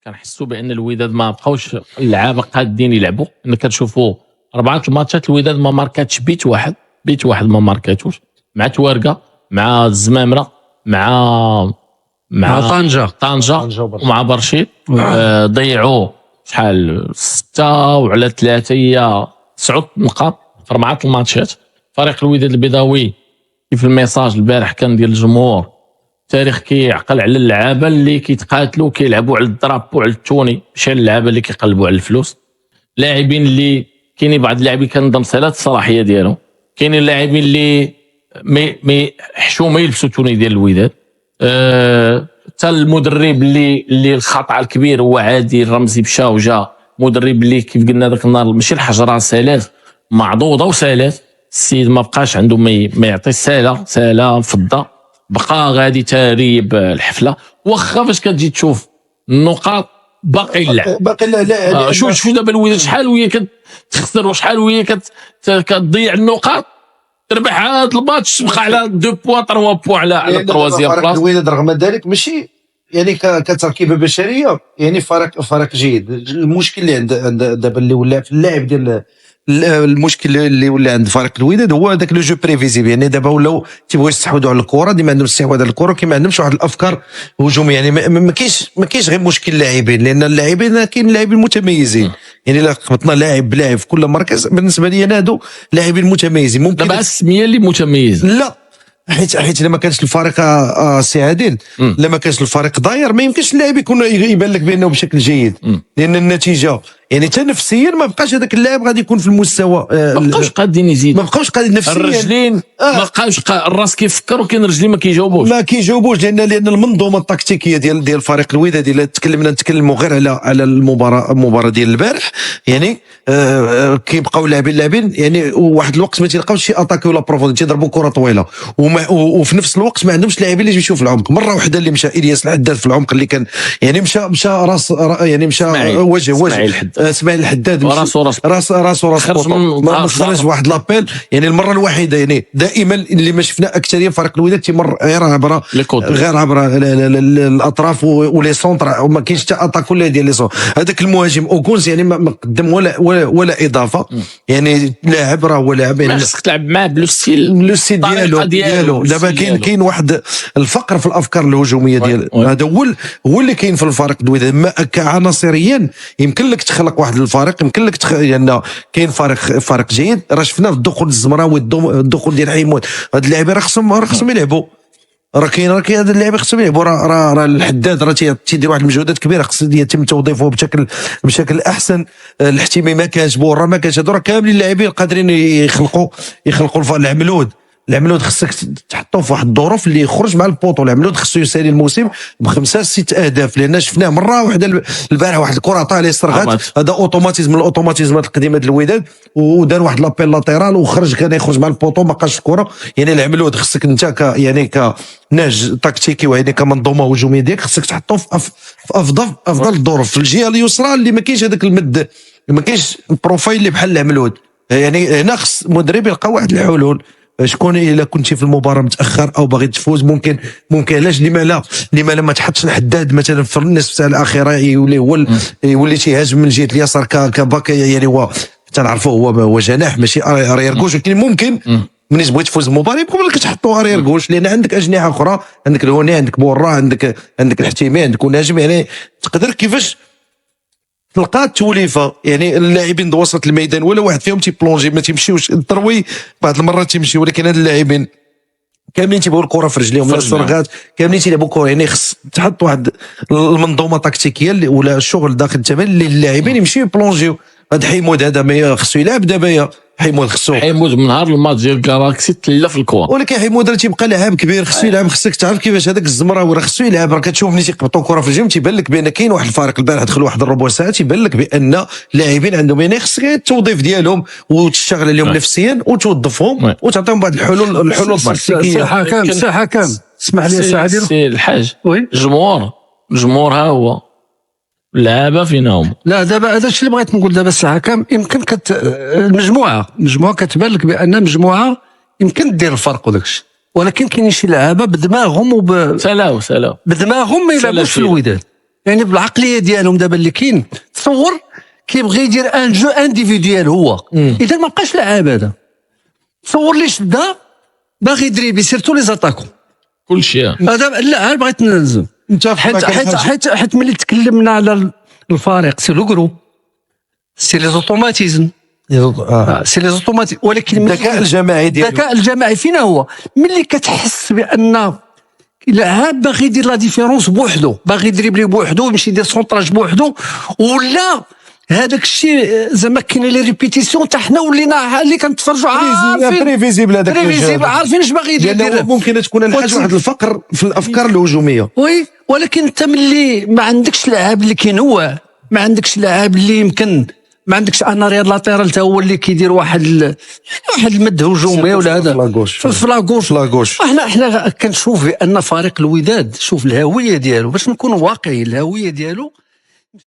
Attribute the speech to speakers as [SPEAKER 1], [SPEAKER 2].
[SPEAKER 1] كنحسوا بان الوداد ما بقاوش اللعابه قادين يلعبوا. انا كنشوفوا 4 الماتشات الوداد ما ماركاتش بيت واحد ما ماركاتوش، مع توارقه، مع الزمامره، مع طنجة ومع برشيد. ضيعوا شحال 6 وعلى 3 هي 9 نقاط في 4 الماتشات. فريق الوداد البيضاوي كيف الميساج البارح كان ديال الجمهور، تاريخ كيعقل على اللعابه اللي كيتقاتلوا كيلعبوا على الضرب وعلى التوني، ماشي اللعابه اللي كيقلبوا على الفلوس. لاعبين اللي كاينين بعض اللاعبين كنظم سالات الصلاحيه ديالهم، كاينين اللاعبين اللي مي حشومه يلبسوا التوني ديال الوداد. حتى المدرب اللي الخطا الكبير هو عادي رمزي مشى وجا مدرب اللي كيف قلنا ذاك النهار ماشي الحجره سالات معضوضه وسالات. السيد ما بقاش عنده ما يعطي ساله فضه، بقى غادي تاريب الحفله. واخا فاش كتجي تشوف النقاط باقي لا شوف دابا الوداد شحال وهي كتخسر وشحال وهي كتضيع النقاط. تربح هذا الماتش تبقى على 2 بوان 3 بوان على التروازيام بلاص.
[SPEAKER 2] الوداد رغم ذلك ماشي يعني كتركيبه بشريه يعني فرق جيد. المشكل اللي عند دابا اللي ولا في اللاعب ديال المشكل اللي ولا عند فريق الوداد هو داك لو جو بريفيزيبل. يعني دابا ولاو تيبغيو يستحوذوا على الكره، ديما عندهم استحواذ على الكره، كيما عندهمش واحد الافكار هجوميه. يعني ما كاينش غير مشكل اللاعبين، لان اللاعبين كاين لاعبين متميزين. يعني الا خبطنا لاعب في كل مركز بالنسبه لي انا هادو لاعبين متميزين. ممكن
[SPEAKER 1] دابا السميه اللي متميز
[SPEAKER 2] لا حيت لما كانش الفريق سي عادل، لما كانش الفريق داير ما يمكنش اللاعب يكون يبان لك بانه بشكل جيد، لان النتيجه يعني حتى نفسيا ما بقاش هذاك اللاعب غادي يكون في المستوى.
[SPEAKER 1] ما بقاوش قادين يزيدوا،
[SPEAKER 2] ما بقاوش قادين نفسيا.
[SPEAKER 1] الرجلين ما بقاوش الراس كيفكر، وكاين الرجلين ما كيجاوبوش
[SPEAKER 2] لان المنظومه التكتيكيه ديال فريق الوداد الا نتكلموا غير على المباراه ديال البارح، يعني كيبقاو لاعبين يعني واحد الوقت ما تلقاوش شي اتاكي ولا بروفوند، تيضربوا كره طويله وفي نفس الوقت ما عندهمش لاعبين اللي يمشيو في العمق. مره واحده اللي مشى الياس الحداد في العمق اللي كان يعني مشى راس، يعني مشى وجه اسماعيل الحداد راس خرج واحد لابيل. يعني المره الوحيده يعني دائما اللي ما شفنا اكثريه فريق الوداد تيمر غير عبر الاطراف ولي سونتر، وما كاينش حتى اتاك ولا ديال لي سونتر. هذاك المهاجم اوكونز يعني ما قدم ولا اضافه. يعني لاعب راه هو لاعب يعني
[SPEAKER 1] خصك تلعب معاه بلو ستيل
[SPEAKER 2] ديالو. دابا كاين واحد الفقر في الافكار الهجوميه ديال هذا هو اللي كاين في الفريق الوداد. ما عناصريا يمكن لك تخلق واحد الفريق، يمكن لك لان كاين فريق جيد. راه شفنا في الدخول الزمراوي، الدخول ديال حيمود، هاد اللاعبين راه خصهم يلعبوا. راه كاين هاد اللاعبين خصهم يلعبوا. راه الحداد راه تيدير واحد المجهودات كبيره، خص يتم توظيفه بشكل احسن. الحتيمي ما كانش، بورا ما كانش، هادو راه كاملين اللاعبين قادرين يخلقوا العملود خصك تحطوه في واحد الظروف اللي يخرج مع البوطو. العملود خصو يسالي الموسم ب5 6 اهداف، لان شفناه مره واحده البارح واحد الكره عطاها ليه صرغات. هذا اوتوماتيزم من الاوتوماتيزمات القديمه ديال الوداد، ودار واحد لابيل لاتيرال وخرج، كان يخرج مع البوطو ما بقاش الكره. يعني العملود خصك انت كناج تكتيكي ويعني كمنظومه هجوميه ديالك خصك تحطو في افضل الظروف. في الجهه اليسرى اللي ما كاينش هذاك المد، ما كاينش البروفايل اللي بحال العملود. يعني هنا خص المدرب يلقى واحد الحلول. شكون الا كنتي في المباراه متاخر او باغي تفوز، ممكن علاش لما لا ما تحطش الحداد مثلا في النصف ساعه الاخيره يولي تيهاجم من جهه اليسار كباك. يعني هو تنعرفوا هو جناح ماشي اريير كوش، ولكن ممكن ملي تبغي تفوز المباراه يمكن لك تحطوا اريير كوش، لان عندك اجنحه اخرى، عندك الهوني، عندك بورا، عندك الحتيمي، عندك ناجم. يعني تقدر كيفاش تلقى التوليفه. يعني اللاعبين وسط الميدان ولا واحد فيهم تيبلونجي ما تيمشيوش التروي، بعض المرات تيمشي، ولكن هاد اللاعبين كاملين تيبغوا الكره في رجليهم ولا الصرغات، كاملين تيلعبوا كره. يعني خص تحط واحد المنظومه تكتيكيه ولا الشغل داخل الثمن اللي اللاعبين يمشيو يبلونجيو. هاد حيمود هذا ما خصو يلعب دابا، حيمود من نهار الماتش ديال كالاكسي تلا في الكره. ولكن حيمود راه تيبقى لاعب كبير، خصو يلعب. خصك تعرف كيفاش هذاك الزمراوي راه خصو يلعب. راه كتشوف ملي تيقبطوا الكره في الجيم تيبان لك بان كاين واحد الفارق. البارح دخل واحد الربع ساعه تيبان لك بان اللاعبين عندهم يعني خصك التوظيف ديالهم وتشتغل عليهم نفسيا وتوظفهم وتعطيهم بعض الحلول التكتيكيه.
[SPEAKER 3] حكام اسمح لي سي
[SPEAKER 1] الحاج، الجمهور ها هو اللعابه فينا هما.
[SPEAKER 3] لا دابا هذا الشيء اللي بغيت نقول. دابا الساعه كام يمكن المجموعه كتبان لك بان مجموعه يمكن دير الفرق وداك الشيء، ولكن كاينين شي لعابه بدماغهم سلاو بدماغهم ما يلعبوش في الوداد. يعني بالعقليه ديالهم دابا اللي كاين، تصور كيبغي يدير ان جو انديفيديال هو، اذا ما بقاش لعاب هذا. تصور لي شدا باغي يدريبي سيرتو لي زاتاكو
[SPEAKER 1] كل شيء
[SPEAKER 3] هذا. لا بغيت ننزل حيت ملي تكلمنا على الفريق سي لو غرو، سي لي زوتوماتيزم، سي لي زوتوماتيك. ولكن
[SPEAKER 2] الذكاء الجماعي ديالو،
[SPEAKER 3] الذكاء الجماعي فين هو؟ ملي كتحس بان لاعب باغي يدير لا ديفيرونس بوحدو، باغي يدريبلي بوحدو ويمشي يدير سونطراج بوحدو، ولا هذاك الشيء زعما كاين لي ريبيتيسيون حتى حنا ولينا اللي كنتفرجوا عارفين
[SPEAKER 2] بريفيزيبل هذاك
[SPEAKER 3] بريفيزيبل، عارفين اش باغي يدير.
[SPEAKER 2] لانه ممكن تكون الحاجه واحد الفقر في الافكار الهجوميه.
[SPEAKER 3] وي، ولكن انت ملي ما عندكش لاعب اللي كينوع، ما عندكش لاعب اللي يمكن، ما عندكش انا رياض لاتيرال حتى هو اللي كيدير واحد المد هجومي ولا هذا في لاغوش. احنا كنشوف بان فريق الوداد، شوف الهويه ديالو، باش نكونوا واقعيين، الهويه ديالو